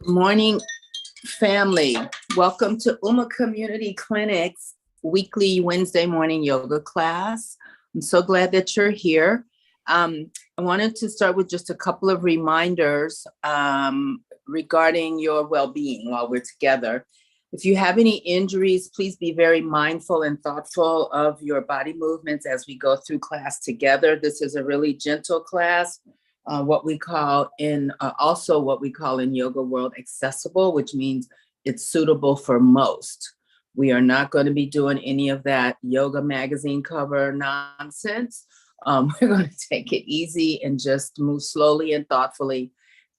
Morning, family. Welcome to Uma Community Clinic's weekly Wednesday morning yoga class. I'm so glad that you're here. I wanted to start with just a couple of reminders regarding your well-being while we're together. If you have any injuries, please be very mindful and thoughtful of your body movements as we go through class together. This is a really gentle class. What we call in yoga world accessible, which means it's suitable for most. We are not going to be doing any of that yoga magazine cover nonsense. We're going to take it easy and just move slowly and thoughtfully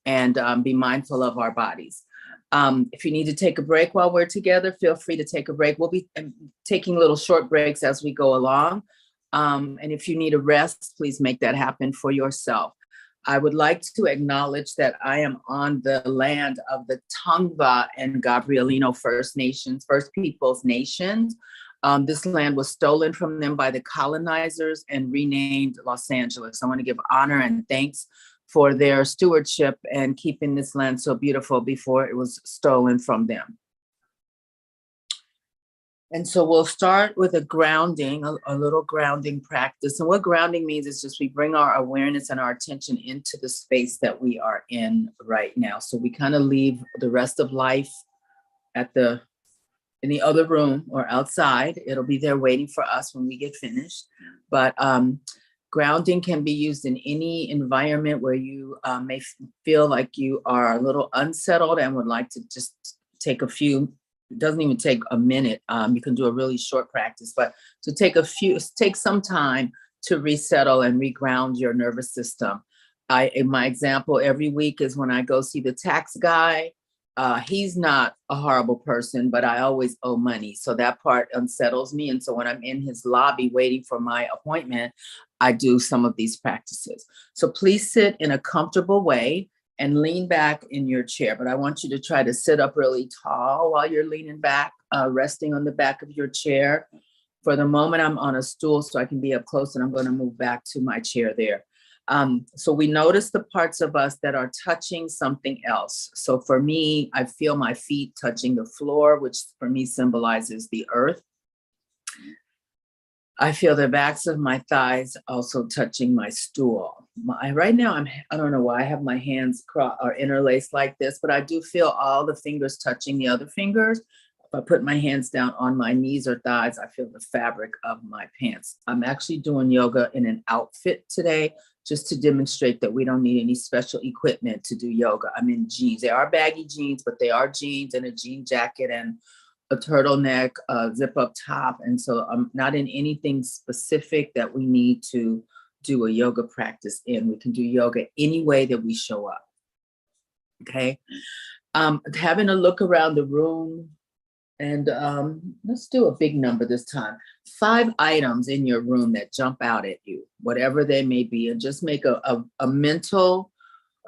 and be mindful of our bodies. If you need to take a break while we're together, feel free to take a break. We'll be taking little short breaks as we go along. And if you need a rest, please make that happen for yourself. I would like to acknowledge that I am on the land of the Tongva and Gabrielino First Peoples Nations. This land was stolen from them by the colonizers and renamed Los Angeles. I want to give honor and thanks for their stewardship and keeping this land so beautiful before it was stolen from them. And so we'll start with a grounding, a little grounding practice. And what grounding means is just we bring our awareness and our attention into the space that we are in right now. So we kind of leave the rest of life in the other room or outside. It'll be there waiting for us when we get finished. But grounding can be used in any environment where you may feel like you are a little unsettled and would like to just take a few. It doesn't even take a minute. You can do a really short practice, but to take some time to resettle and reground your nervous system. In my example, every week is when I go see the tax guy. He's not a horrible person, but I always owe money. So that part unsettles me. And so when I'm in his lobby waiting for my appointment, I do some of these practices. So please sit in a comfortable way and lean back in your chair. But I want you to try to sit up really tall while you're leaning back, resting on the back of your chair. For the moment, I'm on a stool so I can be up close, and I'm going to move back to my chair there. So we notice the parts of us that are touching something else. So for me, I feel my feet touching the floor, which for me symbolizes the earth. I feel the backs of my thighs also touching my stool. Right now, I don't know why I have my hands interlaced like this, but I do feel all the fingers touching the other fingers. If I put my hands down on my knees or thighs, I feel the fabric of my pants. I'm actually doing yoga in an outfit today, just to demonstrate that we don't need any special equipment to do yoga. I'm in jeans. They are baggy jeans, but they are jeans and a jean jacket and a turtleneck, zip up top. And so I'm not in anything specific that we need to do a yoga practice in. We can do yoga any way that we show up. Okay. Having a look around the room, and let's do a big number this time. 5 items in your room that jump out at you, whatever they may be, and just make a mental,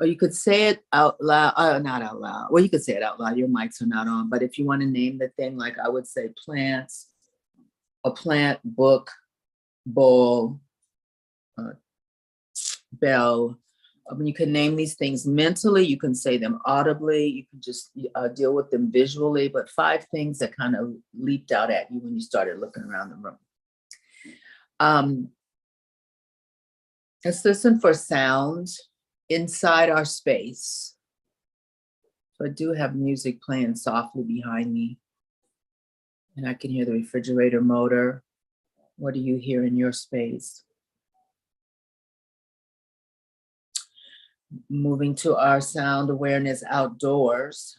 or you could say it out loud, not out loud. Well, you could say it out loud. Your mics are not on. But if you want to name the thing, like I would say plants, a plant, book, bowl, bell. You can name these things mentally. You can say them audibly. You can just deal with them visually. But 5 things that kind of leaped out at you when you started looking around the room. Let's listen for sounds inside our space. So I do have music playing softly behind me, and I can hear the refrigerator motor. What do you hear in your space? Moving to our sound awareness outdoors.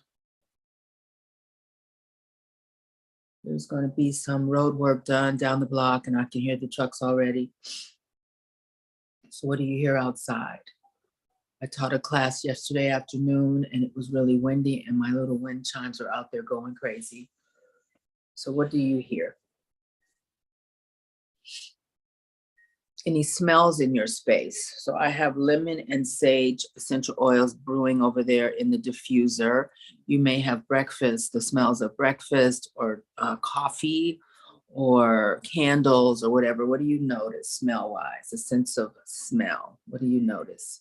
There's going to be some road work done down the block, and I can hear the trucks already. So what do you hear outside? I taught a class yesterday afternoon, and it was really windy, and my little wind chimes are out there going crazy. So what do you hear? Any smells in your space? So I have lemon and sage essential oils brewing over there in the diffuser. You may have breakfast, the smells of breakfast, or coffee, or candles, or whatever. What do you notice smell-wise? A sense of smell. What do you notice?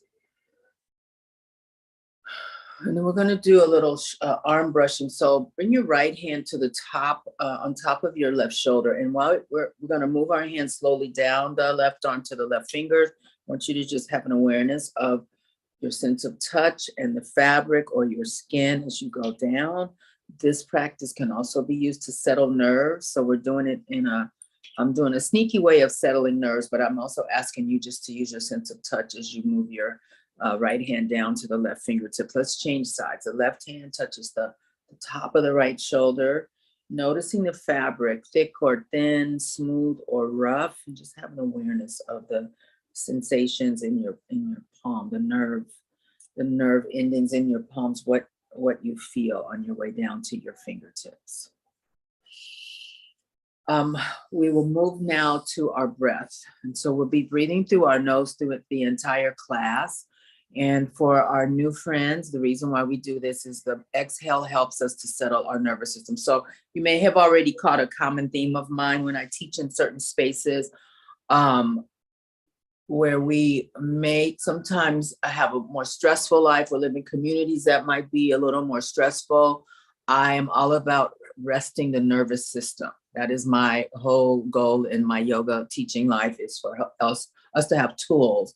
And then we're going to do a little arm brushing. So bring your right hand to the top, on top of your left shoulder. And while we're going to move our hand slowly down the left arm to the left finger, I want you to just have an awareness of your sense of touch and the fabric or your skin as you go down. This practice can also be used to settle nerves. So we're doing it I'm doing a sneaky way of settling nerves, but I'm also asking you just to use your sense of touch as you move your right hand down to the left fingertip. Let's change sides. The left hand touches the top of the right shoulder, noticing the fabric, thick or thin, smooth or rough, and just have an awareness of the sensations in your palm, the nerve endings in your palms, what you feel on your way down to your fingertips. We will move now to our breath. And so we'll be breathing through our nose through the entire class. And for our new friends, the reason why we do this is the exhale helps us to settle our nervous system. So you may have already caught a common theme of mine when I teach in certain spaces, where we may sometimes have a more stressful life or live in communities that might be a little more stressful. I am all about resting the nervous system. That is my whole goal in my yoga teaching life, is for us to have tools,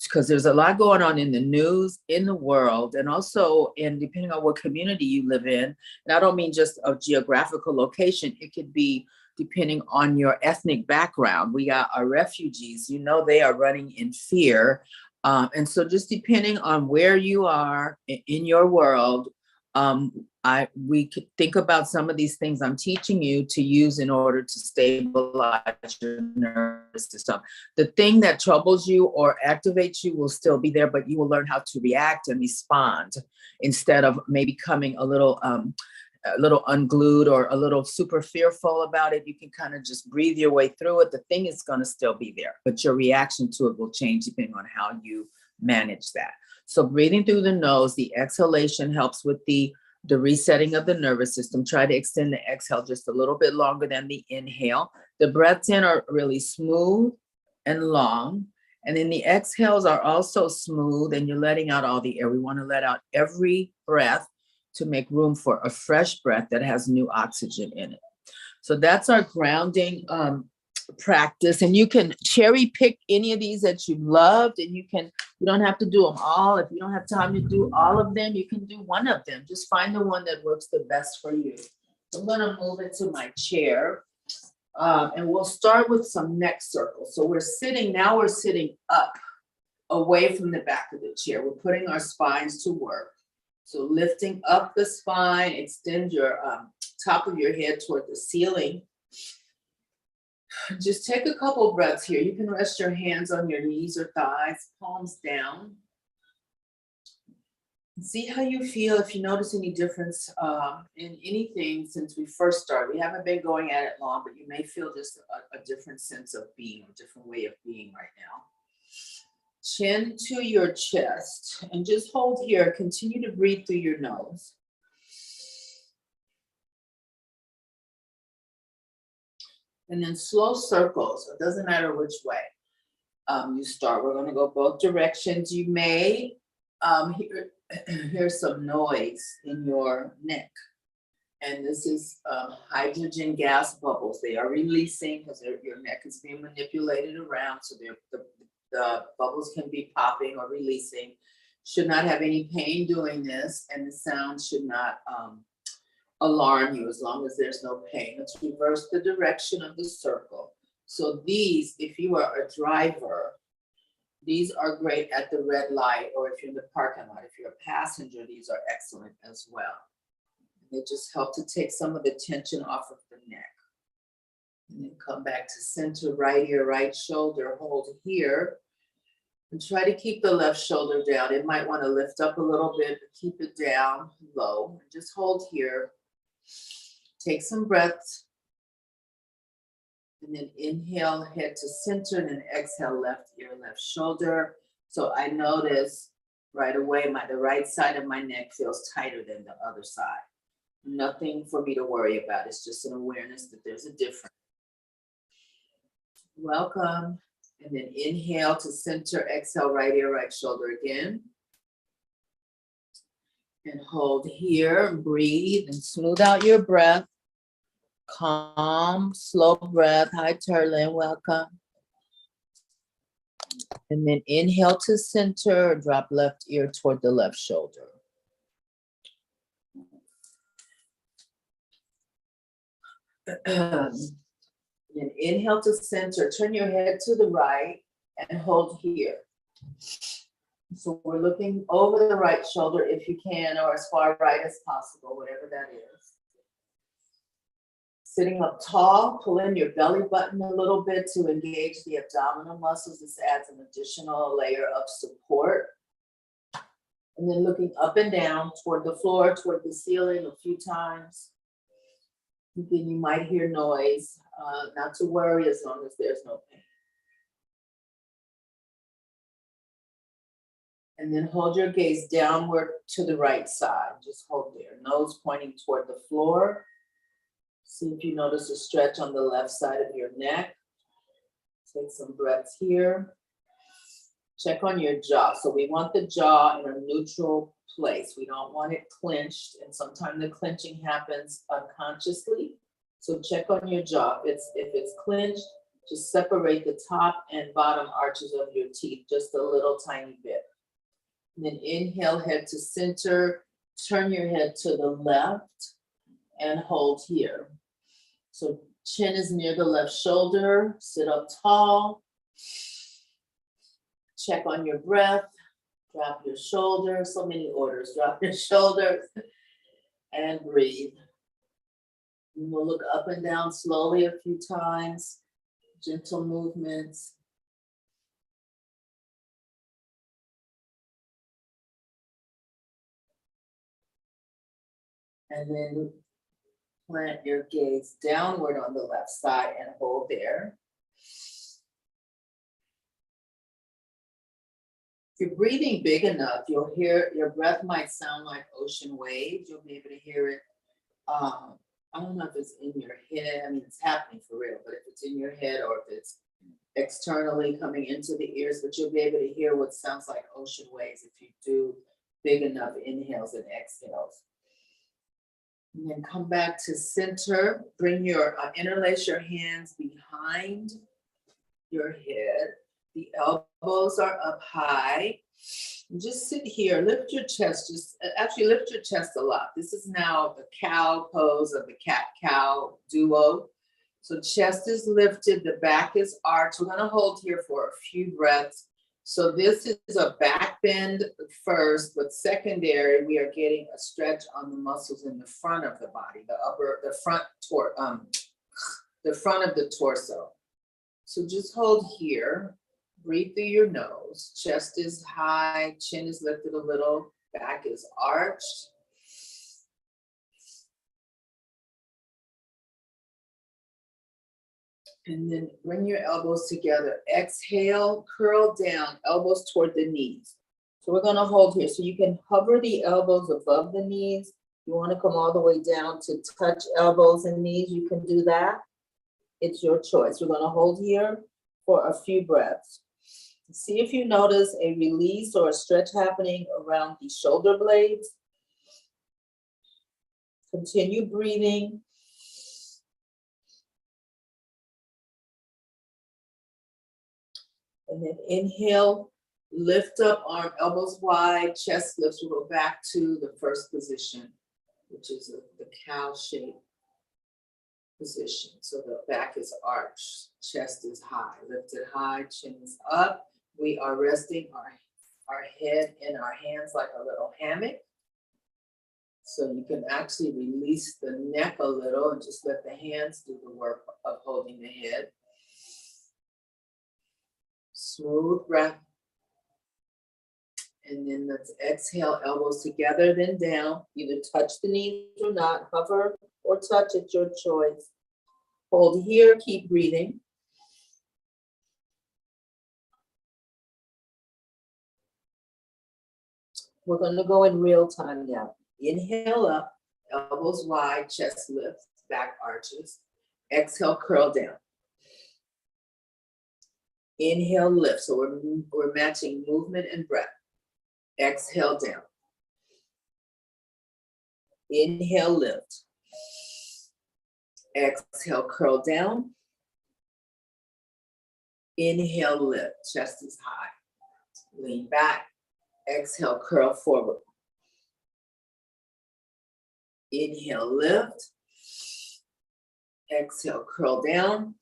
because there's a lot going on in the news, in the world, and also depending on what community you live in. And I don't mean just a geographical location. It could be depending on your ethnic background. We got our refugees, they are running in fear. And so just depending on where you are in your world, we could think about some of these things I'm teaching you to use in order to stabilize your nervous system. The thing that troubles you or activates you will still be there, but you will learn how to react and respond instead of maybe becoming a little unglued or a little super fearful about it. You can kind of just breathe your way through it. The thing is going to still be there, but your reaction to it will change depending on how you manage that. So breathing through the nose, the exhalation helps with the resetting of the nervous system. Try to extend the exhale just a little bit longer than the inhale. The breaths in are really smooth and long. And then the exhales are also smooth, and you're letting out all the air. We want to let out every breath to make room for a fresh breath that has new oxygen in it. So that's our grounding practice. And you can cherry pick any of these that you loved, and you don't have to do them all. If you don't have time to do all of them, you can do one of them. Just find the one that works the best for you. I'm going to move into my chair, and we'll start with some neck circles. So we're sitting up away from the back of the chair. We're putting our spines to work. So lifting up the spine, extend your top of your head toward the ceiling. Just take a couple breaths here. You can rest your hands on your knees or thighs, palms down. See how you feel, if you notice any difference in anything since we first started. We haven't been going at it long, but you may feel just a different sense of being, a different way of being right now. Chin to your chest and just hold here. Continue to breathe through your nose. And then slow circles. It doesn't matter which way you start. We're going to go both directions. You may hear some noise in your neck. And this is hydrogen gas bubbles. They are releasing because your neck is being manipulated around. So the bubbles can be popping or releasing. Should not have any pain doing this, and the sound should not alarm you as long as there's no pain. Let's reverse the direction of the circle. So these, if you are a driver, these are great at the red light, or if you're in the parking lot. If you're a passenger, these are excellent as well. They just help to take some of the tension off of the neck. And then come back to center, right ear, right shoulder, hold here. And try to keep the left shoulder down. It might want to lift up a little bit, but keep it down low. And just hold here. Take some breaths. And then inhale, head to center, and then exhale, left ear, left shoulder. So I notice right away the right side of my neck feels tighter than the other side. Nothing for me to worry about. It's just an awareness that there's a difference. Welcome. And then inhale to center, exhale, right ear, right shoulder again. And hold here, breathe, and smooth out your breath. Calm, slow breath. Hi, Terlin, welcome. And then inhale to center, drop left ear toward the left shoulder. Then inhale to center, turn your head to the right and hold here. So we're looking over the right shoulder if you can, or as far right as possible, whatever that is. Sitting up tall, pull in your belly button a little bit to engage the abdominal muscles. This adds an additional layer of support. And then looking up and down toward the floor, toward the ceiling a few times. Again, you might hear noise, not to worry as long as there's no pain. And then hold your gaze downward to the right side. Just hold there, nose pointing toward the floor. See if you notice a stretch on the left side of your neck. Take some breaths here. Check on your jaw. So we want the jaw in a neutral place. We don't want it clenched, and sometimes the clenching happens unconsciously. So check on your jaw. If it's clenched, just separate the top and bottom arches of your teeth just a little tiny bit. And then inhale, head to center, turn your head to the left and hold here. So chin is near the left shoulder, sit up tall. Check on your breath, drop your shoulders, so many orders, drop your shoulders and breathe. And we'll look up and down slowly a few times, gentle movements. And then plant your gaze downward on the left side and hold there. If you're breathing big enough, you'll hear your breath might sound like ocean waves. You'll be able to hear it. I don't know if it's in your head. I mean, it's happening for real, but if it's in your head or if it's externally coming into the ears, but you'll be able to hear what sounds like ocean waves if you do big enough inhales and exhales. And then come back to center. Bring your, interlace your hands behind your head. The elbows are up high. And just sit here, lift your chest, actually lift your chest a lot. This is now the cow pose of the cat-cow duo. So chest is lifted, the back is arched. We're gonna hold here for a few breaths. So this is a back bend first, but secondary, we are getting a stretch on the muscles in the front of the body, the front of the torso. So just hold here, breathe through your nose, chest is high, chin is lifted a little, back is arched. And then bring your elbows together. Exhale, curl down, elbows toward the knees. So we're gonna hold here. So you can hover the elbows above the knees. You wanna come all the way down to touch elbows and knees, you can do that. It's your choice. We're gonna hold here for a few breaths. See if you notice a release or a stretch happening around the shoulder blades. Continue breathing. And then inhale, lift up, arm, elbows wide, chest lifts. We'll go back to the first position, which is the cow shape position. So the back is arched, chest is high, lifted high, chin is up. We are resting our head in our hands like a little hammock. So you can actually release the neck a little and just let the hands do the work of holding the head. Smooth breath. And then let's exhale, elbows together, then down. Either touch the knees or not, hover or touch, it's your choice. Hold here, keep breathing. We're gonna go in real time now. Inhale up, elbows wide, chest lifts, back arches. Exhale, curl down. Inhale, lift. So we're matching movement and breath. Exhale down. Inhale, lift. Exhale, curl down. Inhale, lift, chest is high. Lean back. Exhale, curl forward. Inhale, lift. Exhale, curl down.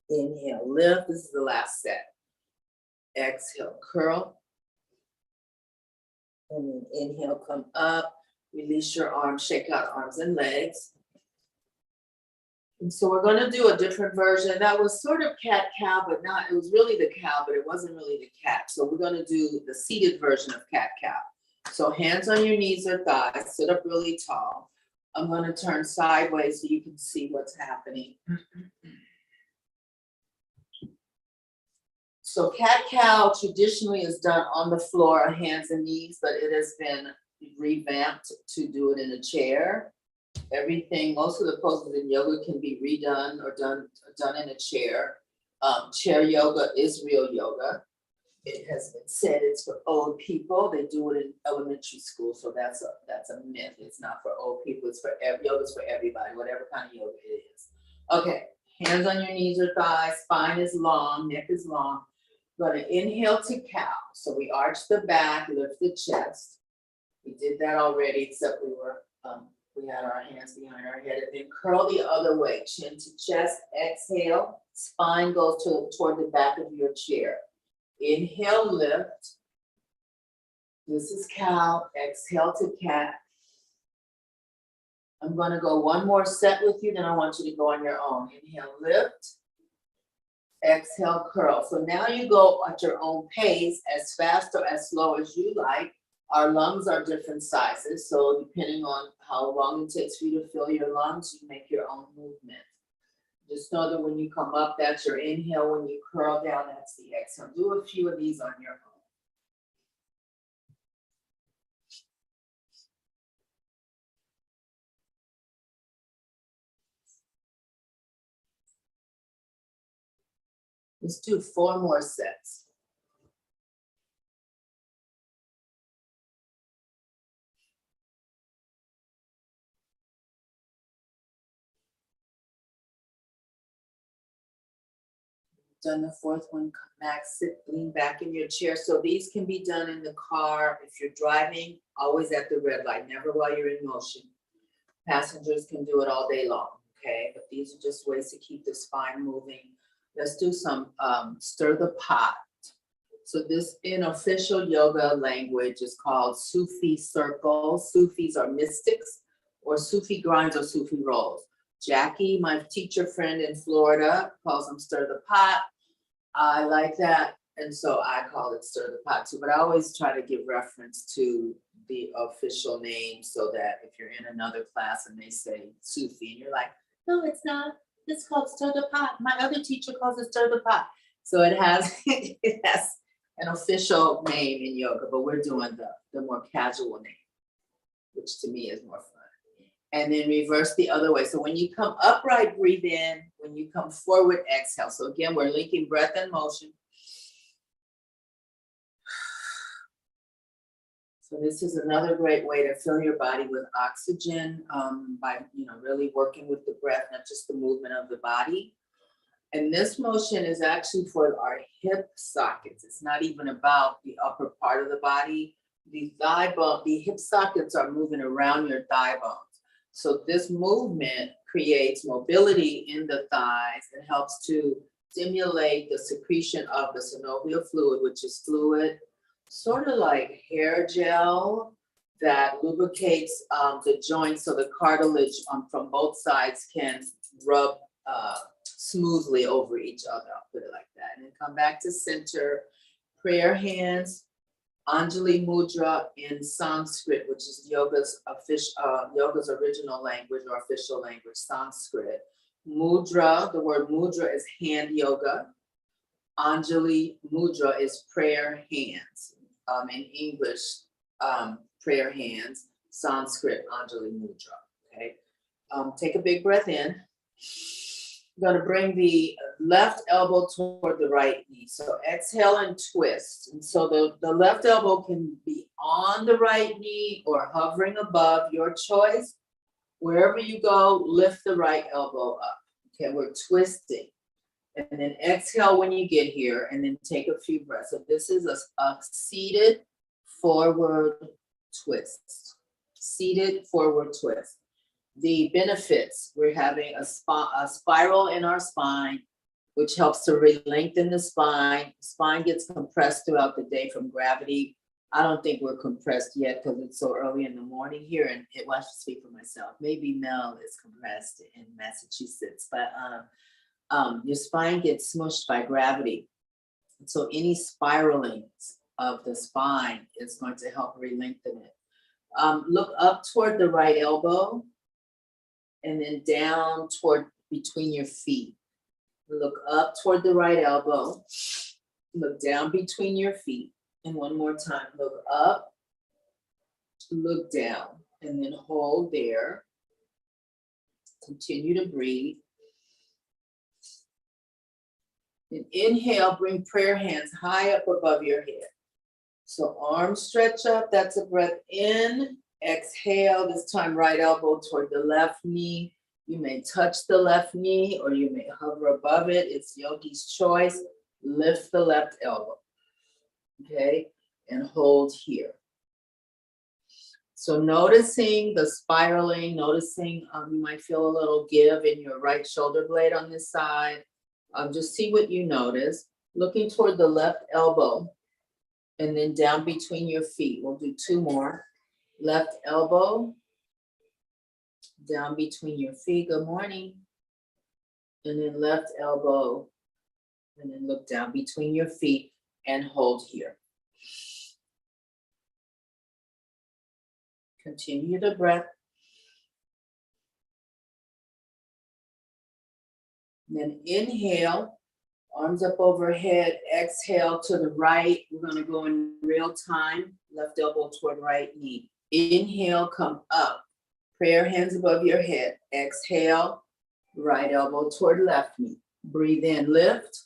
Inhale, lift. This is the last set. Exhale, curl. And then inhale, come up. Release your arms, shake out arms and legs. And so we're going to do a different version. That was sort of cat-cow, but not, it was really the cow, but it wasn't really the cat. So we're going to do the seated version of cat-cow. So hands on your knees or thighs, sit up really tall. I'm going to turn sideways so you can see what's happening. So cat-cow traditionally is done on the floor, hands and knees, but it has been revamped to do it in a chair. Everything, most of the poses in yoga can be redone or done in a chair. Chair yoga is real yoga. It has been said it's for old people. They do it in elementary school, so that's a myth. It's not for old people. It's for yoga's for everybody, whatever kind of yoga it is. Okay, hands on your knees or thighs. Spine is long, neck is long. We're going to inhale to cow. So we arch the back, lift the chest. We did that already, except we had our hands behind our head, and then curl the other way, chin to chest, exhale, spine goes toward the back of your chair. Inhale, lift. This is cow, exhale to cat. I'm gonna go one more set with you, then I want you to go on your own. Inhale, lift. Exhale, curl. So now you go at your own pace, as fast or as slow as you like. Our lungs are different sizes, so depending on how long it takes for you to fill your lungs, you make your own movement. Just know that when you come up, that's your inhale. When you curl down, that's the exhale. Do a few of these on your own. Let's do 4 more sets. Done the 4th one, come back, sit, lean back in your chair. So these can be done in the car. If you're driving, always at the red light, never while you're in motion. Passengers can do it all day long, okay? But these are just ways to keep the spine moving. Let's do some stir the pot. So this in official yoga language is called Sufi circles. Sufis are mystics, or Sufi grinds or Sufi rolls. Jackie, my teacher friend in Florida, calls them stir the pot. I like that, and so I call it stir the pot too. But I always try to give reference to the official name so that if you're in another class and they say Sufi, and you're like, no, it's not. It's called stir the pot. My other teacher calls it stir the pot. So it has it has an official name in yoga, but we're doing the more casual name, which to me is more fun. And then reverse the other way. So when you come upright, breathe in. When you come forward, exhale. So again, we're linking breath and motion. So this is another great way to fill your body with oxygen by really working with the breath, not just the movement of the body. And this motion is actually for our hip sockets. It's not even about the upper part of the body. The thigh bone, the hip sockets are moving around your thigh bones. So this movement creates mobility in the thighs and helps to stimulate the secretion of the synovial fluid, which is fluid, sort of like hair gel that lubricates the joints so the cartilage from both sides can rub smoothly over each other. I'll put it like that. And then come back to center, prayer hands. Anjali Mudra in Sanskrit, which is yoga's original language or official language, Sanskrit. Mudra, the word mudra is hand yoga. Anjali Mudra is prayer hands. In English, prayer hands. Sanskrit, Anjali Mudra. Okay. Take a big breath in. You're going to bring the left elbow toward the right knee. So exhale and twist. And so the left elbow can be on the right knee or hovering above, your choice. Wherever you go, lift the right elbow up. Okay, we're twisting. And then exhale when you get here, and then take a few breaths. So this is a seated forward twist. Seated forward twist. The benefits, we're having a spiral in our spine, which helps to re-lengthen the spine. The spine gets compressed throughout the day from gravity. I don't think we're compressed yet because it's so early in the morning here, and I should speak for myself. Maybe Mel is compressed in Massachusetts, but your spine gets smushed by gravity. So any spiraling of the spine is going to help re-lengthen it. Look up toward the right elbow and then down toward between your feet. Look up toward the right elbow. Look down between your feet. And one more time, look up, look down, and then hold there. Continue to breathe. And inhale, bring prayer hands high up above your head. So arms stretch up, that's a breath in. Exhale, this time right elbow toward the left knee. You may touch the left knee or you may hover above it. It's yogi's choice. Lift the left elbow, okay? And hold here. So noticing the spiraling, noticing you might feel a little give in your right shoulder blade on this side. Just see what you notice. Looking toward the left elbow and then down between your feet. We'll do two more. Left elbow, down between your feet. Good morning. And then left elbow, and then look down between your feet and hold here. Continue the breath. And then inhale, arms up overhead, exhale to the right. We're going to go in real time, left elbow toward right knee. Inhale, come up, prayer hands above your head. Exhale, right elbow toward left knee. Breathe in, lift.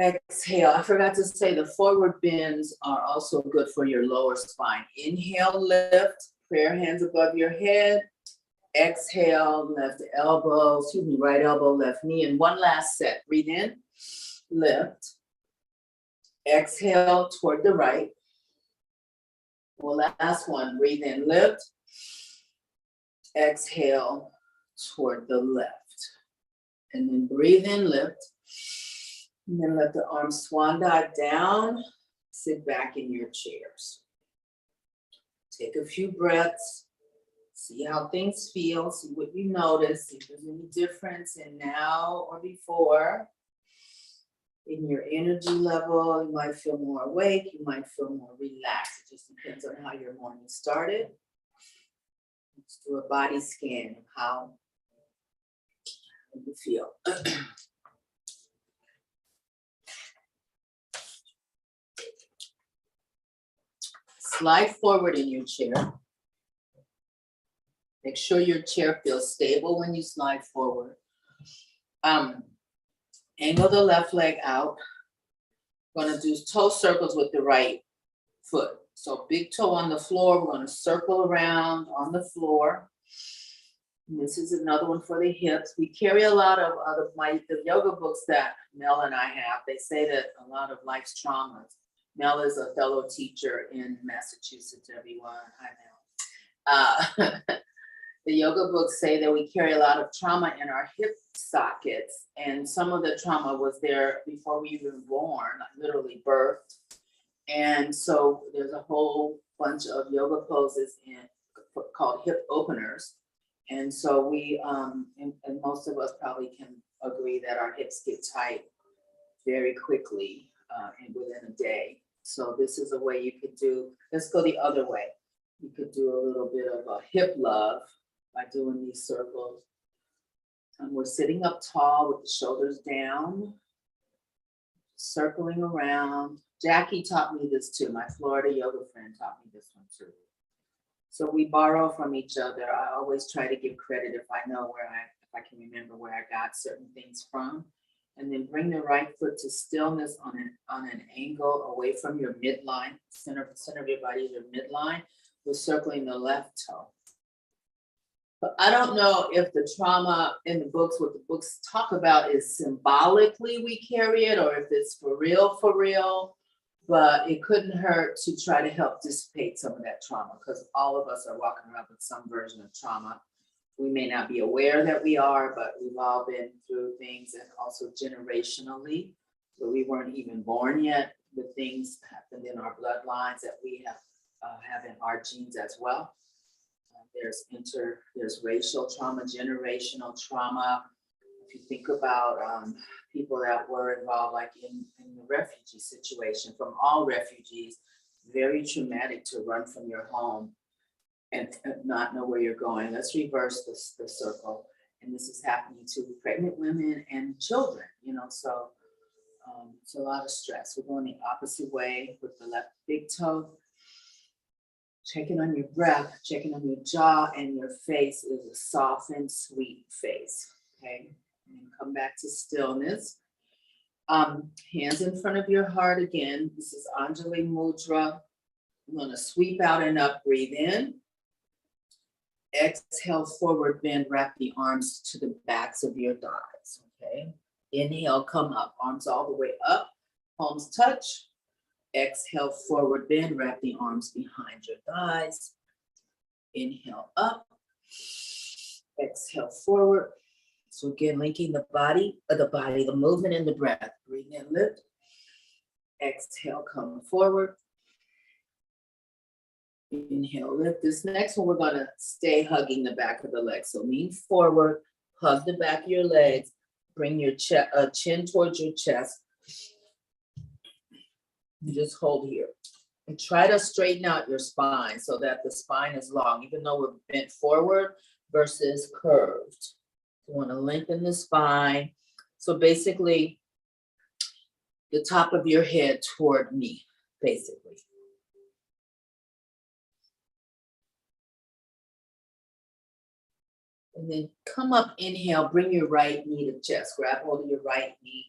Exhale, I forgot to say the forward bends are also good for your lower spine. Inhale, lift, prayer hands above your head. Exhale, left elbow, right elbow, left knee. And one last set, breathe in, lift. Exhale toward the right. Well, last one, breathe in, lift. Exhale toward the left. And then breathe in, lift. And then let the arms swan dive down. Sit back in your chairs. Take a few breaths. See how things feel. See what you notice. See if there's any difference in now or before. In your energy level, you might feel more awake. You might feel more relaxed. It just depends on how your morning started. Let's do a body scan of how you feel. Slide forward in your chair. Make sure your chair feels stable when you slide forward. Angle the left leg out. Gonna do toe circles with the right foot. So big toe on the floor. We're gonna circle around on the floor. And this is another one for the hips. We carry a lot of the yoga books that Mel and I have. They say that a lot of life's traumas. Mel is a fellow teacher in Massachusetts, everyone. Hi, Mel. The yoga books say that we carry a lot of trauma in our hip sockets, and some of the trauma was there before we were born, like literally birthed. And so there's a whole bunch of yoga poses called hip openers. And so we, and most of us probably can agree that our hips get tight very quickly and within a day. So this is a way you could do, let's go the other way. You could do a little bit of a hip love by doing these circles. And we're sitting up tall with the shoulders down, circling around. Jackie taught me this too. My Florida yoga friend taught me this one too. So we borrow from each other. I always try to give credit if I know where I I can remember where I got certain things from. And then bring the right foot to stillness on an angle away from your midline. Center of your body is your midline. We're circling the left toe. But I don't know if the trauma in the books, what the books talk about is symbolically we carry it, or if it's for real. But it couldn't hurt to try to help dissipate some of that trauma, because all of us are walking around with some version of trauma. We may not be aware that we are, but we've all been through things, and also generationally, where we weren't even born yet, the things happened in our bloodlines that we have in our genes as well. There's racial trauma, generational trauma. If you think about people that were involved, like in the refugee situation, from all refugees, very traumatic to run from your home and not know where you're going. Let's reverse the circle. And this is happening to pregnant women and children, so it's a lot of stress. We're going the opposite way with the left big toe. Checking on your breath, checking on your jaw, and your face is a softened, sweet face, okay? And then come back to stillness. Hands in front of your heart again. This is Anjali Mudra. I'm gonna sweep out and up, breathe in. Exhale, forward bend, wrap the arms to the backs of your thighs, okay? Inhale, come up, arms all the way up, palms touch. Exhale, forward bend, wrap the arms behind your thighs. Inhale, up. Exhale, forward. So again, linking the movement and the breath. Breathe in, lift. Exhale, come forward. Inhale, lift. This next one, we're gonna stay hugging the back of the legs. So lean forward, hug the back of your legs, bring your chin towards your chest. You just hold here. And try to straighten out your spine so that the spine is long, even though we're bent forward versus curved. You wanna lengthen the spine. So basically, the top of your head toward me, basically. And then come up, inhale, bring your right knee to chest. Grab hold of your right knee.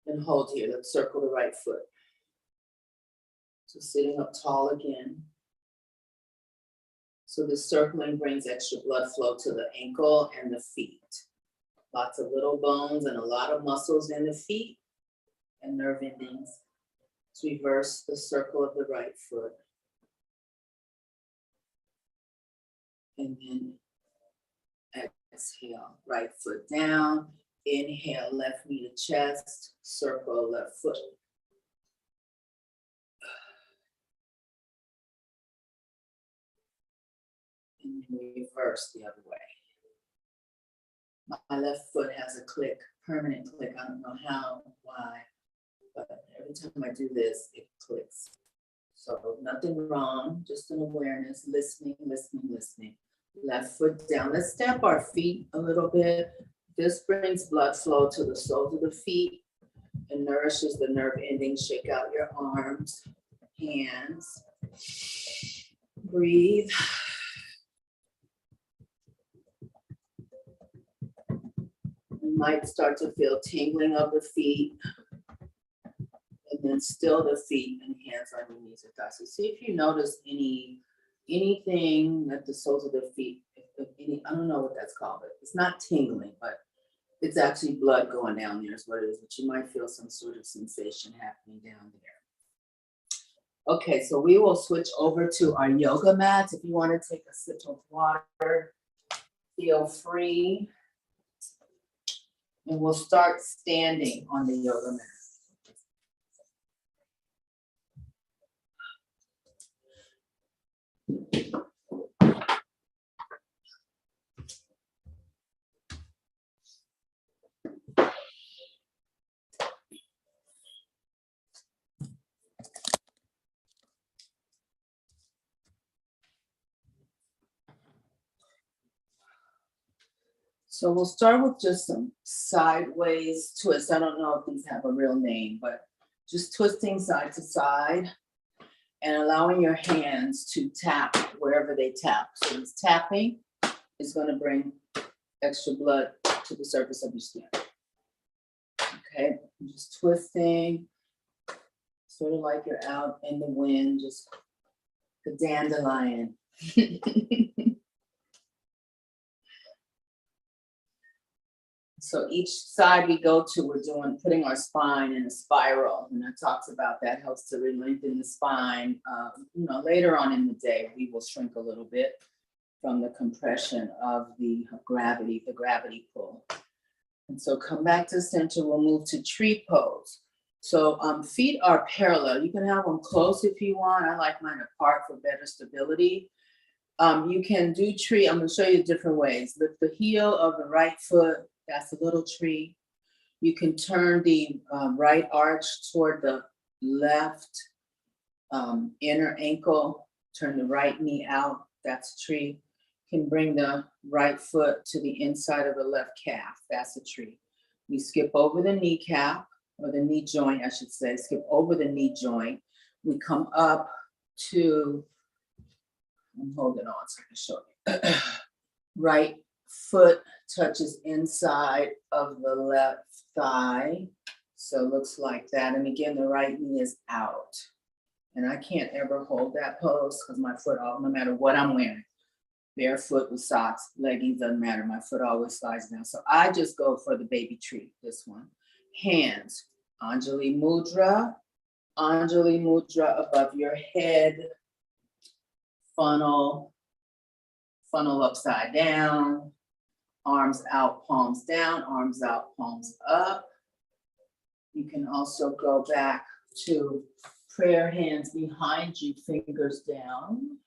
And hold here, let's circle the right foot. So sitting up tall again. So the circling brings extra blood flow to the ankle and the feet. Lots of little bones and a lot of muscles in the feet and nerve endings. Let's reverse the circle of the right foot. And then exhale, right foot down. Inhale, left knee to chest, circle left foot. And then reverse the other way. My left foot has a click, permanent click. I don't know how, why, but every time I do this, it clicks. So nothing wrong, just an awareness, listening. Left foot down. Let's stamp our feet a little bit. This brings blood flow to the soles of the feet and nourishes the nerve endings. Shake out your arms, hands. Breathe. You might start to feel tingling of the feet. And then still the feet and hands on your knees or thighs. So see if you notice anything at the soles of the feet. I don't know what that's called, but it's not tingling, but it's actually blood going down there is what it is, but you might feel some sort of sensation happening down there. Okay, so we will switch over to our yoga mats. If you want to take a sip of water, feel free. And we'll start standing on the yoga mat. So we'll start with just some sideways twists. I don't know if these have a real name, but just twisting side to side and allowing your hands to tap wherever they tap. So it's tapping is going to bring extra blood to the surface of your skin. Okay, I'm just twisting, sort of like you're out in the wind, just the dandelion. So each side we go to, we're putting our spine in a spiral, and that talks about that, helps to lengthen the spine. Later on in the day, we will shrink a little bit from the compression of the gravity pull. And so come back to center, we'll move to tree pose. So feet are parallel. You can have them close if you want. I like mine apart for better stability. You can do tree, I'm gonna show you different ways. Lift the heel of the right foot, that's a little tree. You can turn the right arch toward the left inner ankle, turn the right knee out, that's a tree. You can bring the right foot to the inside of the left calf, that's a tree. We skip over the kneecap, or the knee joint, I should say, skip over the knee joint. We come up to, I'm holding on so I can show you. Right foot touches inside of the left thigh. So it looks like that. And again, the right knee is out. And I can't ever hold that pose because my foot, no matter what I'm wearing, barefoot with socks, leggings, doesn't matter. My foot always slides down. So I just go for the baby tree, this one. Hands, Anjali Mudra. Anjali Mudra above your head. Funnel upside down. Arms out, palms down, arms out, palms up. You can also go back to prayer hands behind you, fingers down.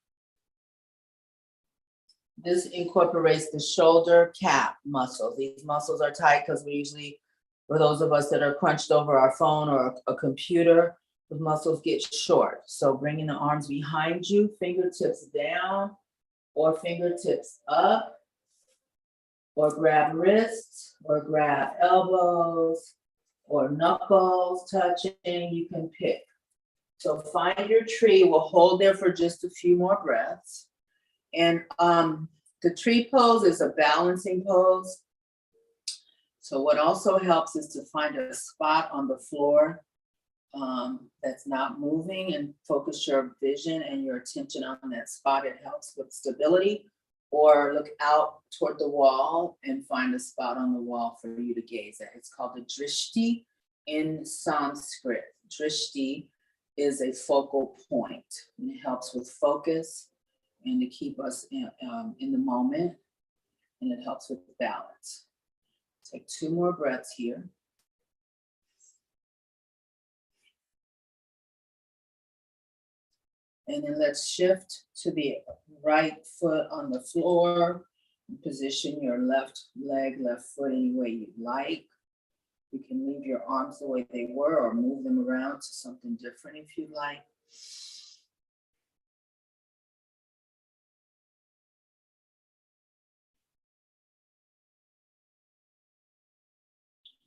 This incorporates the shoulder cap muscles. These muscles are tight because we usually, for those of us that are crunched over our phone or a computer, the muscles get short. So bringing the arms behind you, fingertips down or fingertips up. Or grab wrists, or grab elbows, or knuckles touching, you can pick. So find your tree, we'll hold there for just a few more breaths. And the tree pose is a balancing pose. So what also helps is to find a spot on the floor that's not moving and focus your vision and your attention on that spot. It helps with stability. Or look out toward the wall and find a spot on the wall for you to gaze at. It's called the drishti in Sanskrit. Drishti is a focal point, and it helps with focus and to keep us in the moment, and it helps with balance. Take 2 more breaths here. And then let's shift to the right foot on the floor. Position your left leg, left foot any way you like. You can leave your arms the way they were or move them around to something different if you like.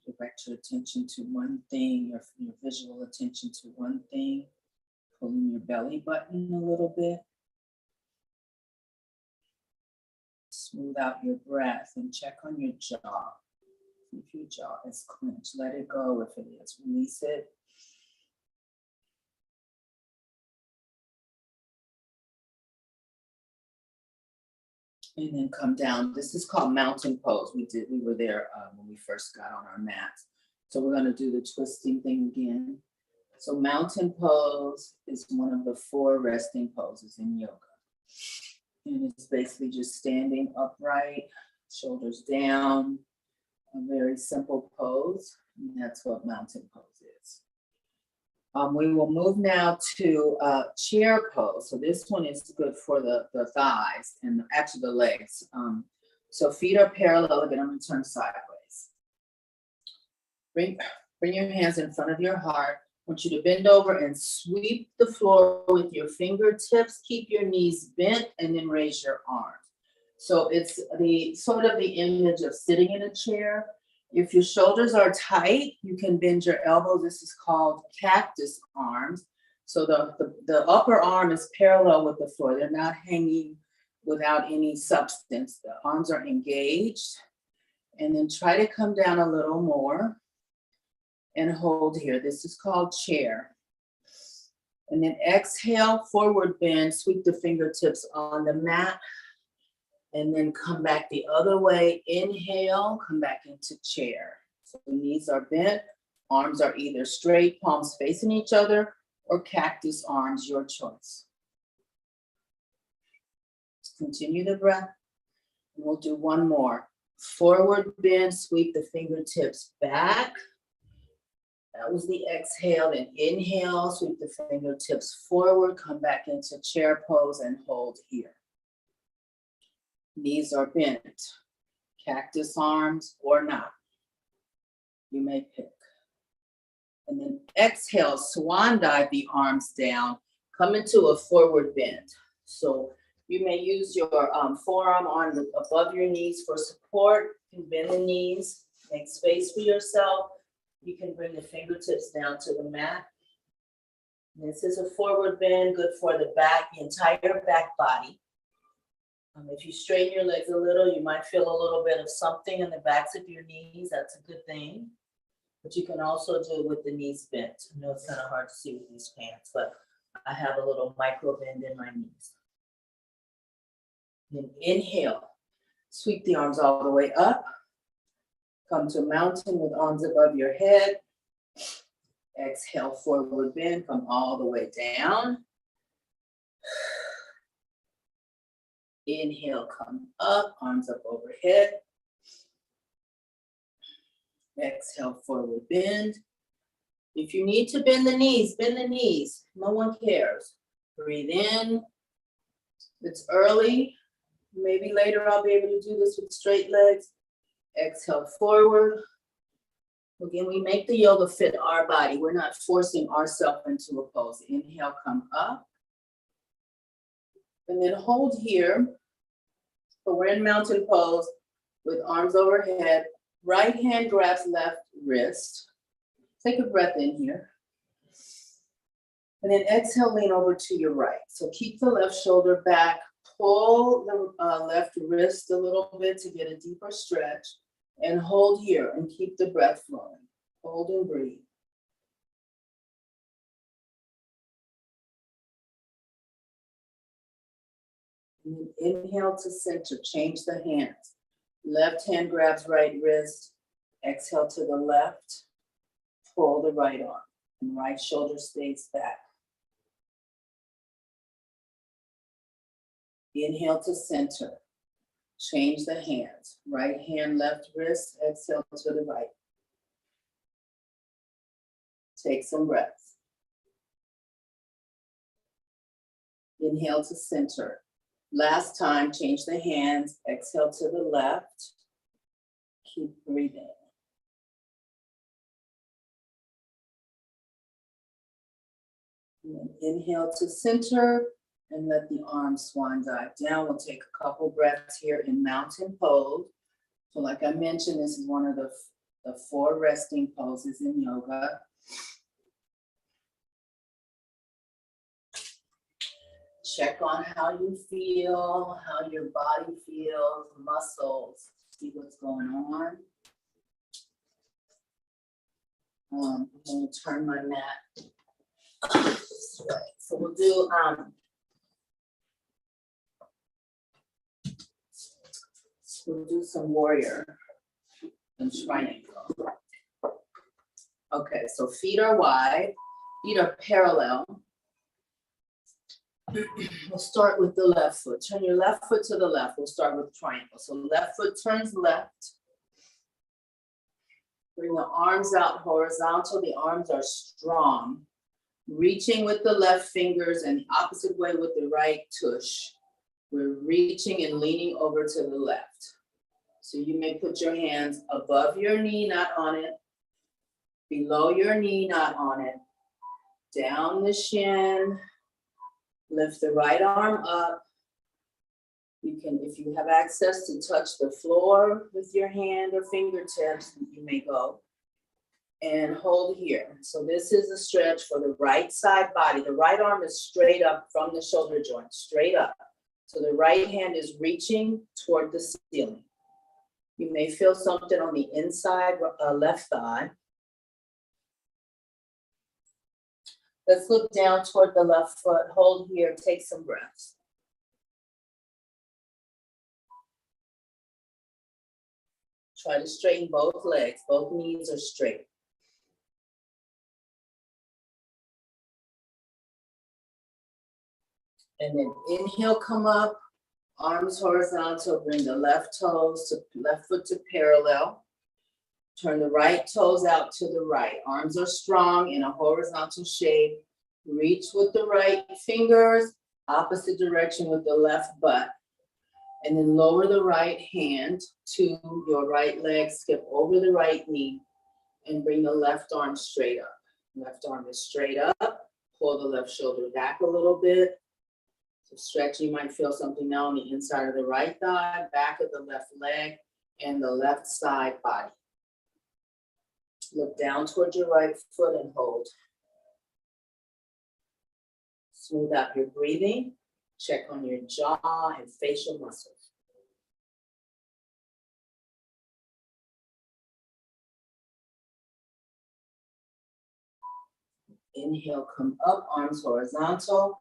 Direct your attention to one thing, your visual attention to one thing. Pulling your belly button a little bit. Smooth out your breath and check on your jaw. If your jaw is clenched, let it go. If it is, release it. And then come down. This is called mountain pose. We were there when we first got on our mats. So we're going to do the twisting thing again. So mountain pose is one of the 4 resting poses in yoga. And it's basically just standing upright, shoulders down, a very simple pose. And that's what mountain pose is. We will move now to chair pose. So this one is good for the thighs and actually the legs. So feet are parallel. Again, I'm going to turn sideways. Bring your hands in front of your heart. I want you to bend over and sweep the floor with your fingertips. Keep your knees bent and then raise your arms. So it's the sort of the image of sitting in a chair. If your shoulders are tight, you can bend your elbows. This is called cactus arms. So the upper arm is parallel with the floor. They're not hanging without any substance. The arms are engaged. And then try to come down a little more and hold here. This is called chair. And then exhale, forward bend, sweep the fingertips on the mat. And then come back the other way. Inhale, come back into chair. So the knees are bent, arms are either straight, palms facing each other, or cactus arms, your choice. Continue the breath. And we'll do one more. Forward bend, sweep the fingertips back. That was the exhale. Then inhale, sweep the fingertips forward, come back into chair pose and hold here. Knees are bent, cactus arms or not. You may pick. And then exhale, swan dive the arms down, come into a forward bend. So you may use your forearm on above your knees for support. You can bend the knees, make space for yourself. You can bring the fingertips down to the mat. This is a forward bend, good for the back, the entire back body. If you straighten your legs a little, you might feel a little bit of something in the backs of your knees. That's a good thing. But you can also do it with the knees bent. I know it's kind of hard to see with these pants, but I have a little micro bend in my knees. Then inhale, sweep the arms all the way up. Come to mountain with arms above your head. Exhale, forward bend, come all the way down. Inhale, come up, arms up overhead. Exhale, forward bend. If you need to bend the knees, bend the knees. No one cares. Breathe in. It's early. Maybe later I'll be able to do this with straight legs. Exhale, forward. Again, we make the yoga fit our body. We're not forcing ourselves into a pose. Inhale, come up. And then hold here. So we're in mountain pose with arms overhead. Right hand grabs left wrist. Take a breath in here. And then exhale, lean over to your right. So keep the left shoulder back. Pull the left wrist a little bit to get a deeper stretch. And hold here and keep the breath flowing. Hold and breathe. And then inhale to center, change the hands. Left hand grabs right wrist. Exhale to the left. Pull the right arm. And right shoulder stays back. Inhale to center. Change the hands. Right hand, left wrist. Exhale to the right. Take some breaths. Inhale to center. Last time, change the hands. Exhale to the left. Keep breathing. And then inhale to center and let the arms swan dive down. We'll take a couple breaths here in mountain pose. So like I mentioned, this is one of the 4 resting poses in yoga. Check on how you feel, how your body feels, muscles, see what's going on. I'm going to turn my mat this way. So we'll do some warrior and triangle. Okay, so feet are wide, feet are parallel. We'll start with the left foot. Turn your left foot to the left. We'll start with triangle. So left foot turns left. Bring the arms out horizontal. The arms are strong. Reaching with the left fingers and the opposite way with the right tush. We're reaching and leaning over to the left. So you may put your hands above your knee, not on it. Below your knee, not on it. Down the shin. Lift the right arm up. You can, if you have access to touch the floor with your hand or fingertips, you may go. And hold here. So this is a stretch for the right side body. The right arm is straight up from the shoulder joint, straight up. So the right hand is reaching toward the ceiling. You may feel something on the inside left thigh. Let's look down toward the left foot. Hold here, take some breaths. Try to straighten both legs. Both knees are straight. And then inhale, come up, arms horizontal, bring the left toes to left foot to parallel. Turn the right toes out to the right. Arms are strong in a horizontal shape. Reach with the right fingers, opposite direction with the left butt. And then lower the right hand to your right leg, skip over the right knee, and bring the left arm straight up. Left arm is straight up. Pull the left shoulder back a little bit. So stretch, you might feel something now on the inside of the right thigh, back of the left leg, and the left side body. Look down towards your right foot and hold. Smooth out your breathing. Check on your jaw and facial muscles. Inhale, come up, arms horizontal.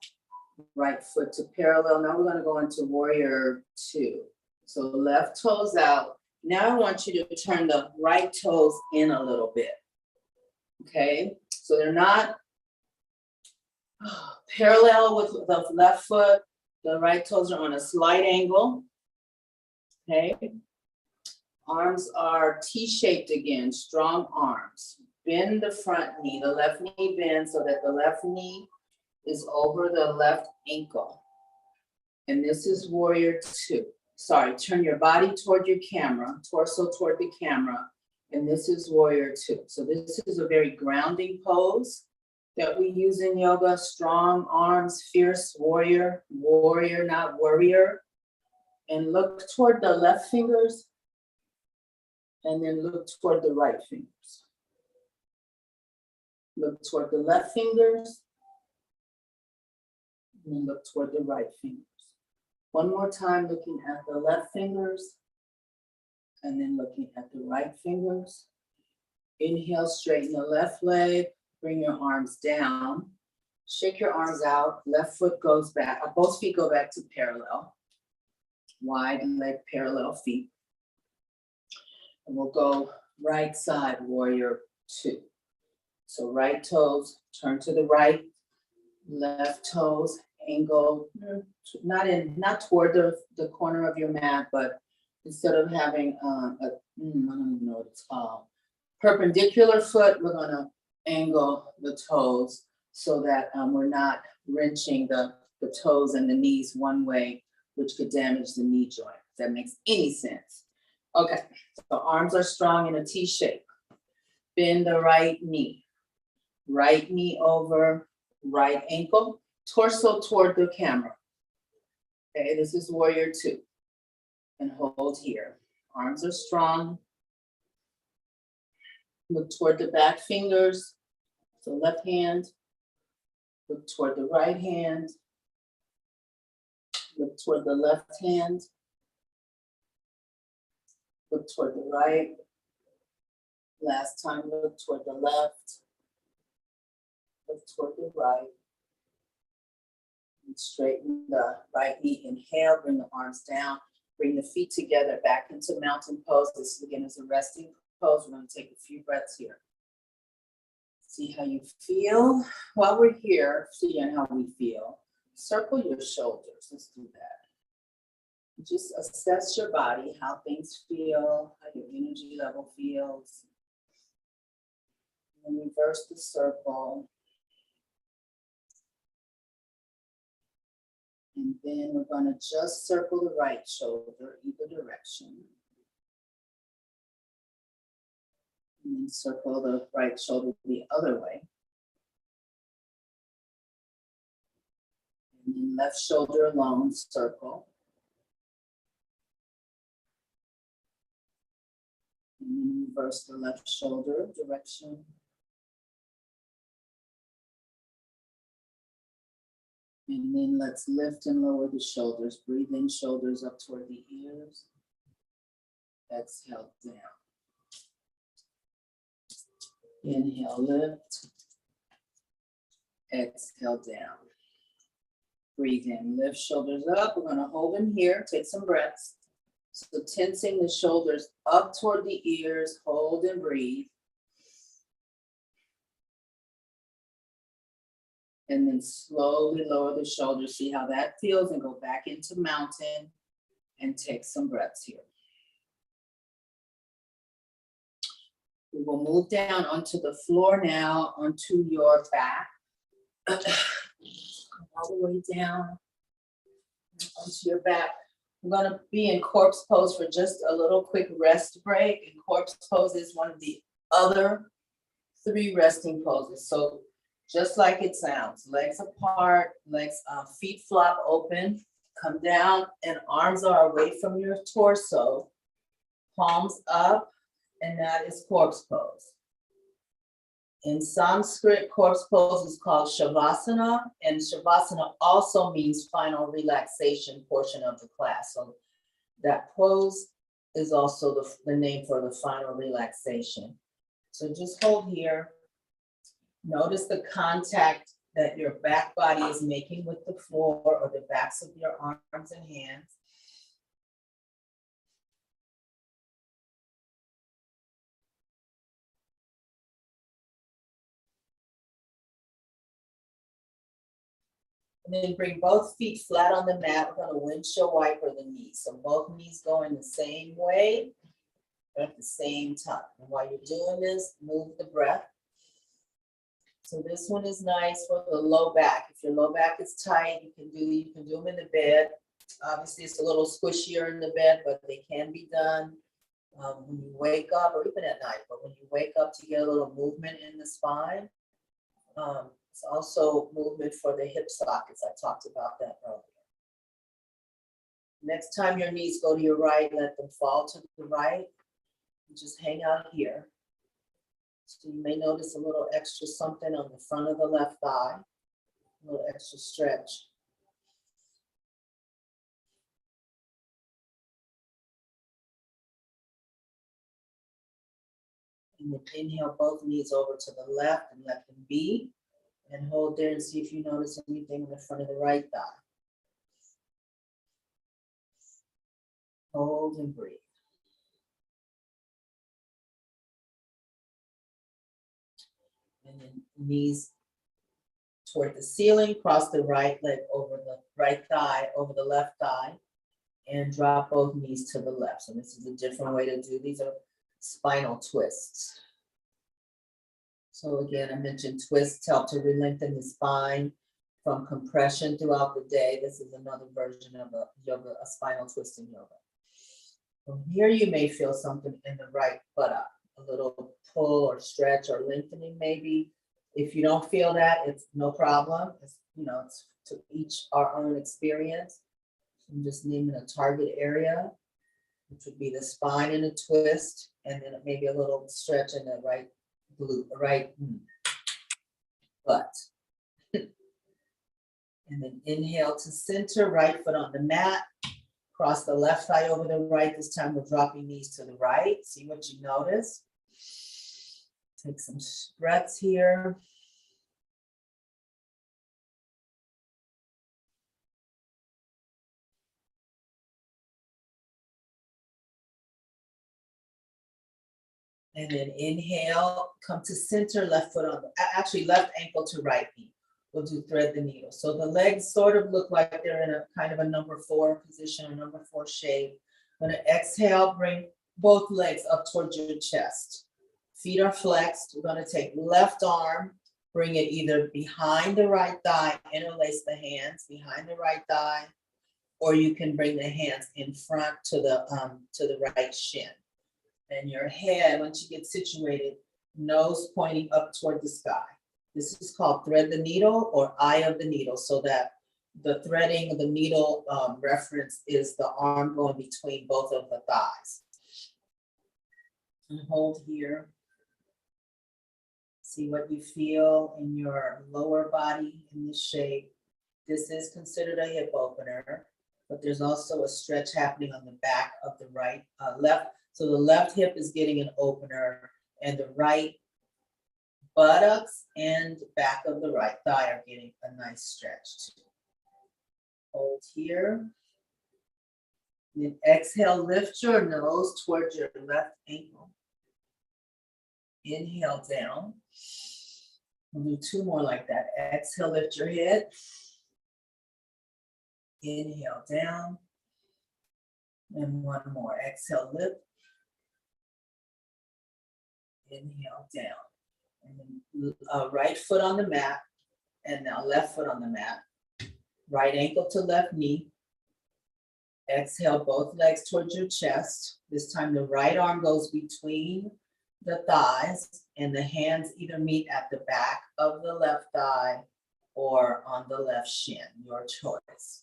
Right foot to parallel. Now we're going to go into warrior two. So left toes out. Now I want you to turn the right toes in a little bit. Okay, so they're not parallel with the left foot. The right toes are on a slight angle. Okay, arms are T-shaped again, strong arms. Bend the front knee, the left knee bends so that the left knee is over the left ankle. And this is warrior two. Sorry, turn your body toward your camera, torso toward the camera. And this is warrior two. So this is a very grounding pose that we use in yoga. Strong arms, fierce warrior, warrior, not warrior. And look toward the left fingers. And then look toward the right fingers. Look toward the left fingers. And look toward the right fingers. One more time, looking at the left fingers, and then looking at the right fingers. Inhale, straighten the left leg, bring your arms down. Shake your arms out, left foot goes back, both feet go back to parallel. Wide leg, parallel feet. And we'll go right side, warrior two. So right toes, turn to the right, left toes, angle, not toward the corner of your mat, but instead of having I don't even know what it's called, perpendicular foot, we're gonna angle the toes so that we're not wrenching the toes and the knees one way, which could damage the knee joint, if that makes any sense. Okay, so arms are strong in a T shape. Bend the right knee over right ankle. Torso toward the camera. Okay, this is warrior two. And hold here. Arms are strong. Look toward the back fingers. So left hand. Look toward the right hand. Look toward the left hand. Look toward the right. Last time, look toward the left. Look toward the right. And straighten the right knee. Inhale, bring the arms down. Bring the feet together back into mountain pose. This again is a resting pose. We're going to take a few breaths here. See how you feel. While we're here, seeing how we feel, circle your shoulders. Let's do that. Just assess your body, how things feel, how your energy level feels. And reverse the circle. And then we're going to just circle the right shoulder, either direction. And then circle the right shoulder the other way. And then left shoulder alone, circle. And then reverse the left shoulder direction. And then let's lift and lower the shoulders. Breathe in, shoulders up toward the ears. Exhale down. Inhale, lift. Exhale down. Breathe in, lift shoulders up. We're going to hold them here. Take some breaths. So tensing the shoulders up toward the ears. Hold and breathe. And then slowly lower the shoulders. See how that feels, and go back into mountain and take some breaths here. We will move down onto the floor now, onto your back. All the way down onto your back. We're going to be in corpse pose for just a little quick rest break. And corpse pose is one of the other 3 resting poses. So just like it sounds, legs apart, feet flop open, come down, and arms are away from your torso, palms up, and that is corpse pose. In Sanskrit, corpse pose is called Shavasana, and Shavasana also means final relaxation portion of the class. So that pose is also the name for the final relaxation. So just hold here. Notice the contact that your back body is making with the floor or the backs of your arms and hands. And then bring both feet flat on the mat. We're going to windshield wiper the knees. So both knees going the same way at the same time. And while you're doing this, move the breath. So this one is nice for the low back. If your low back is tight, you can do them in the bed. Obviously, it's a little squishier in the bed, but they can be done when you wake up, or even at night. But when you wake up, to get a little movement in the spine. It's also movement for the hip sockets. I talked about that earlier. Next time your knees go to your right, let them fall to the right. And just hang out here. So you may notice a little extra something on the front of the left thigh, a little extra stretch. And then inhale both knees over to the left and let them be. And hold there and see if you notice anything in the front of the right thigh. Hold and breathe. And then knees toward the ceiling, cross the right leg over the right thigh, over the left thigh, and drop both knees to the left. So this is a different way to do. These are spinal twists. So again, I mentioned twists help to re-lengthen the spine from compression throughout the day. This is another version of a spinal twist in yoga. From here, you may feel something in the right buttock, a little pull or stretch or lengthening maybe. If you don't feel that, it's no problem. It's to each our own experience. I'm just naming a target area, which would be the spine in a twist, and then maybe a little stretch in the right glute, right butt. And then inhale to center, right foot on the mat. Cross the left thigh over the right. This time we're dropping knees to the right. See what you notice. Take some breaths here. And then inhale, come to center, left foot on the, left ankle to right knee. We'll do thread the needle. So the legs sort of look like they're in a kind of a number 4 position or number 4 shape. I'm gonna exhale, bring both legs up towards your chest. Feet are flexed. We're gonna take left arm, bring it either behind the right thigh, interlace the hands behind the right thigh, or you can bring the hands in front to the right shin. And your head, once you get situated, nose pointing up toward the sky. This is called thread the needle or eye of the needle, so that the threading of the needle reference is the arm going between both of the thighs. And hold here. See what you feel in your lower body in this shape. This is considered a hip opener, but there's also a stretch happening on the back of the right, left. So the left hip is getting an opener, and the right buttocks and back of the right thigh are getting a nice stretch too. Hold here. Then exhale, lift your nose towards your left ankle. Inhale down. We'll do 2 more like that. Exhale, lift your head. Inhale down. And 1 more. Exhale, lift. Inhale down. And then right foot on the mat. And now left foot on the mat. Right ankle to left knee. Exhale, both legs towards your chest. This time the right arm goes between the thighs and the hands either meet at the back of the left thigh or on the left shin, your choice.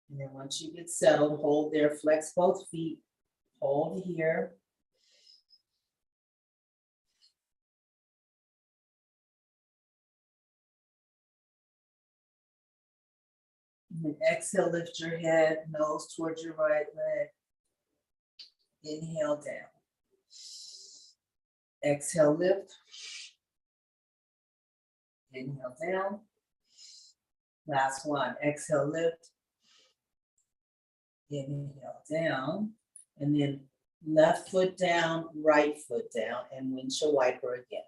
And then once you get settled, hold there, flex both feet, hold here. And then exhale, lift your head, nose towards your right leg. Inhale down. Exhale, lift. Inhale down. Last one. Exhale, lift. Inhale down. And then left foot down, right foot down, and windshield wiper again.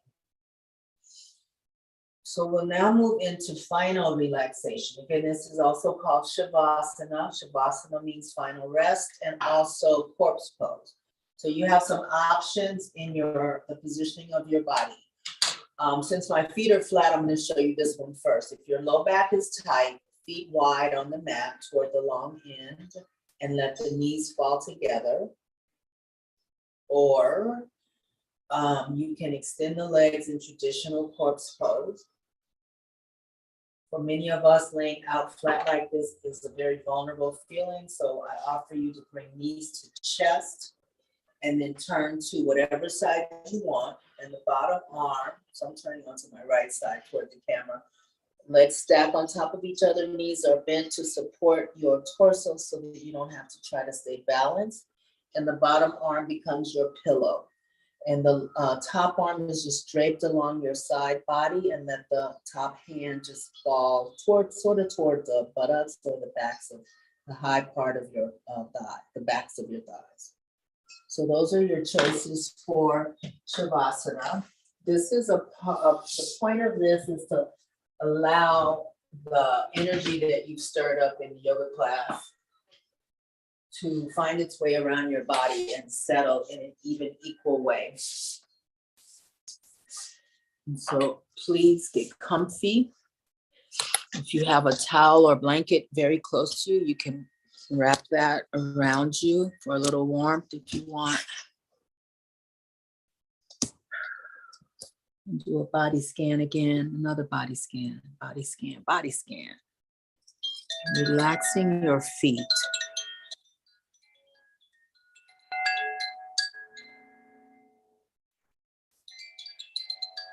So we'll now move into final relaxation. Again, this is also called Shavasana. Shavasana means final rest, and also corpse pose. So you have some options in the positioning of your body. Since my feet are flat, I'm going to show you this one first. If your low back is tight, feet wide on the mat toward the long end, and let the knees fall together. Or you can extend the legs in traditional corpse pose. For many of us, laying out flat like this is a very vulnerable feeling. So I offer you to bring knees to chest and then turn to whatever side you want. And the bottom arm, so I'm turning onto my right side toward the camera. Legs stack on top of each other. Knees are bent to support your torso so that you don't have to try to stay balanced. And the bottom arm becomes your pillow. And the top arm is just draped along your side body, and let the top hand just fall toward the buttocks or the backs of the high part of your thigh, the backs of your thighs. So those are your choices for Shavasana. This is the point of this is to allow the energy that you've stirred up in the yoga class to find its way around your body and settle in an even equal way. And so please get comfy. If you have a towel or blanket very close to you, you can wrap that around you for a little warmth if you want. And do a body scan again, another body scan, body scan, body scan. Relaxing your feet.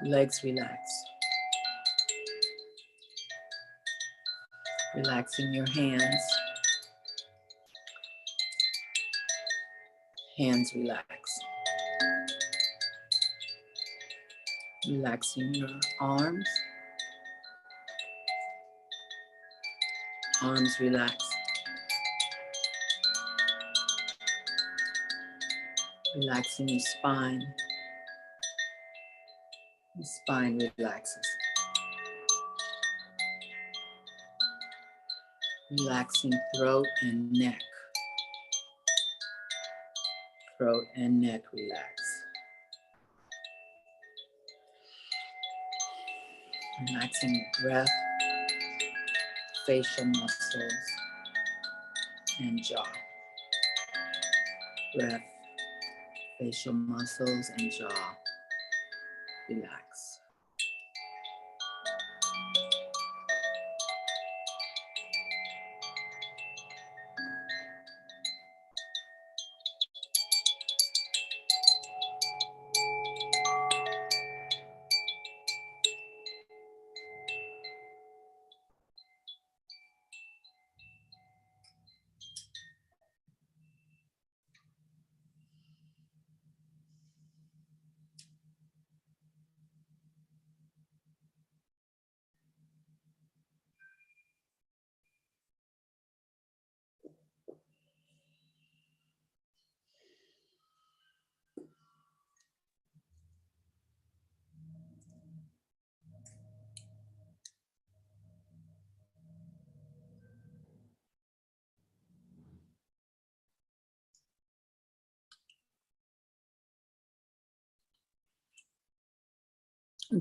Legs relax. Relaxing your hands. Hands relax. Relaxing your arms. Arms relax. Relaxing your spine. The spine relaxes. Relaxing throat and neck. Throat and neck relax. Relaxing your breath, facial muscles, and jaw. Breath, facial muscles, and jaw. Relax.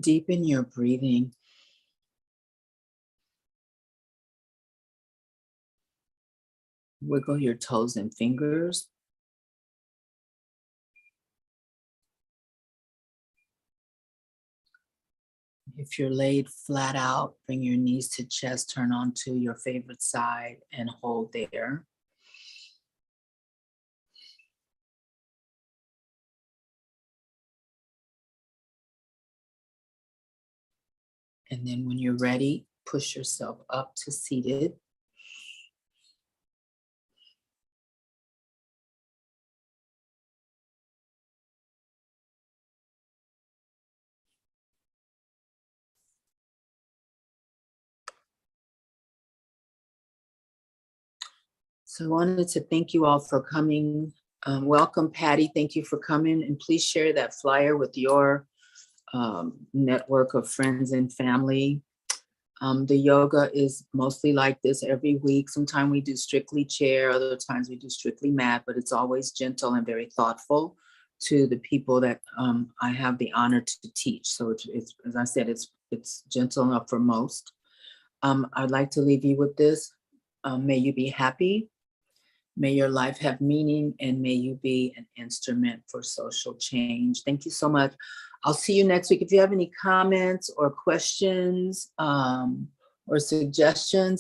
Deepen your breathing. Wiggle your toes and fingers. If you're laid flat out, bring your knees to chest, turn onto your favorite side and hold there. And then when you're ready, push yourself up to seated. So I wanted to thank you all for coming. Welcome, Patty. Thank you for coming. And please share that flyer with your network of friends and family. The yoga is mostly like this every week. Sometimes we do strictly chair, other times we do strictly mat, but it's always gentle and very thoughtful to the people that I have the honor to teach. So it's as I said, it's gentle enough for most. I'd like to leave you with this. May you be happy. May your life have meaning, and may you be an instrument for social change. Thank you so much. I'll see you next week. If you have any comments or questions or suggestions,